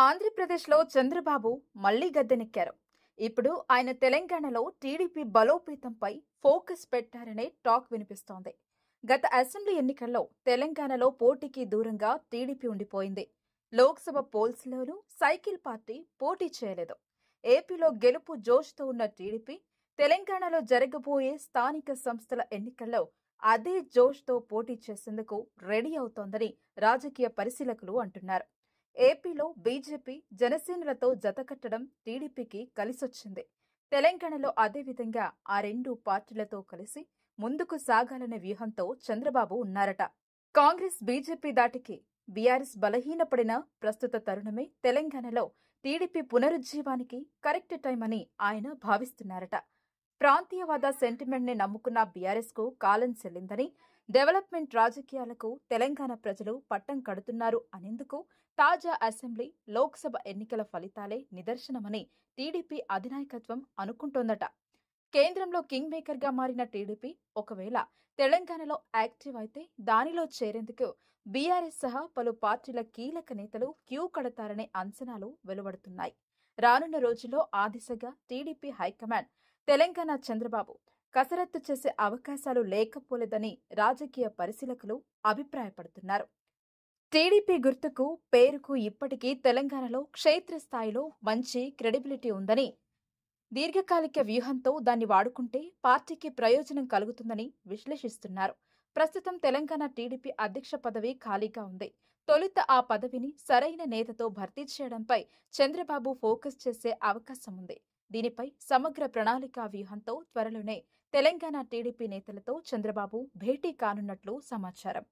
ఆంధ్రప్రదేశ్లో చంద్రబాబు మళ్లీ గద్దెనెక్కారు. ఇప్పుడు ఆయన తెలంగాణలో టీడీపీ బలోపేతంపై ఫోకస్ పెట్టారనే టాక్ వినిపిస్తోంది. గత అసెంబ్లీ ఎన్నికల్లో తెలంగాణలో పోటీకి దూరంగా టీడీపీ ఉండిపోయింది. లోక్సభ పోల్స్లోనూ సైకిల్ పార్టీ పోటీ చేయలేదు. ఏపీలో గెలుపు జోష్తో ఉన్న టీడీపీ తెలంగాణలో జరగబోయే స్థానిక సంస్థల ఎన్నికల్లో అదే జోష్తో పోటీ చేసేందుకు రెడీ అవుతోందని రాజకీయ పరిశీలకులు అంటున్నారు. ఏపీలో బీజేపీ జనసేనలతో జతకట్టడం టీడీపీకి కలిసొచ్చింది. తెలంగాణలో అదేవిధంగా ఆ రెండు పార్టీలతో కలిసి ముందుకు సాగాలనే వ్యూహంతో చంద్రబాబు ఉన్నారట. కాంగ్రెస్ బీజేపీ దాటికి బీఆర్ఎస్ బలహీనపడిన ప్రస్తుత తరుణమే తెలంగాణలో టీడీపీ పునరుజ్జీవానికి కరెక్ట్ టైం అని ఆయన భావిస్తున్నారట. ప్రాంతీయవాద సెంటిమెంట్ ని నమ్ముకున్న బీఆర్ఎస్ కు కాలం చెల్లిందని, డెవలప్మెంట్ రాజకీయాలకు తెలంగాణ ప్రజలు పట్టం కడుతున్నారు అనేందుకు తాజా అసెంబ్లీ, లోక్సభ ఎన్నికల ఫలితాలే నిదర్శనమని టీడీపీ అధినాయకత్వం అనుకుంటోందట. కేంద్రంలో కింగ్ మేకర్ గా మారిన టీడీపీ ఒకవేళ తెలంగాణలో యాక్టివ్ అయితే దానిలో చేరేందుకు బీఆర్ఎస్ సహా పలు పార్టీల కీలక నేతలు క్యూ కడతారనే అంచనాలు వెలువడుతున్నాయి. రానున్న రోజుల్లో ఆ దిశగా టీడీపీ హైకమాండ్ తెలంగాణ చంద్రబాబు కసరత్తు చేసే అవకాశాలు లేకపోలేదని రాజకీయ పరిశీలకులు అభిప్రాయపడుతున్నారు. టీడీపీ గుర్తుకు, పేరుకు ఇప్పటికీ తెలంగాణలో క్షేత్రస్థాయిలో మంచి క్రెడిబిలిటీ ఉందని, దీర్ఘకాలిక వ్యూహంతో దాన్ని వాడుకుంటే పార్టీకి ప్రయోజనం కలుగుతుందని విశ్లేషిస్తున్నారు. ప్రస్తుతం తెలంగాణ టీడీపీ అధ్యక్ష పదవి ఖాళీగా ఉంది. తొలుత ఆ పదవిని సరైన నేతతో భర్తీ చేయడంపై చంద్రబాబు ఫోకస్ చేసే అవకాశం ఉంది. దీనిపై సమగ్ర ప్రణాళికా వ్యూహంతో త్వరలోనే తెలంగాణ టీడీపీ నేతలతో చంద్రబాబు భేటీ కానున్నట్లు సమాచారం.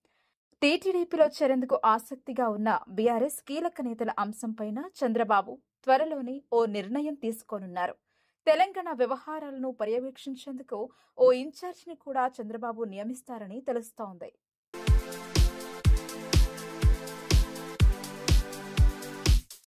టీటీడీపీలో చేరేందుకు ఆసక్తిగా ఉన్న బీఆర్ఎస్ కీలక నేతల అంశంపైన చంద్రబాబు త్వరలోనే ఓ నిర్ణయం తీసుకోనున్నారు. తెలంగాణ వ్యవహారాలను పర్యవేక్షించేందుకు ఓ ఇన్ఛార్జిని కూడా చంద్రబాబు నియమిస్తారని తెలుస్తోంది.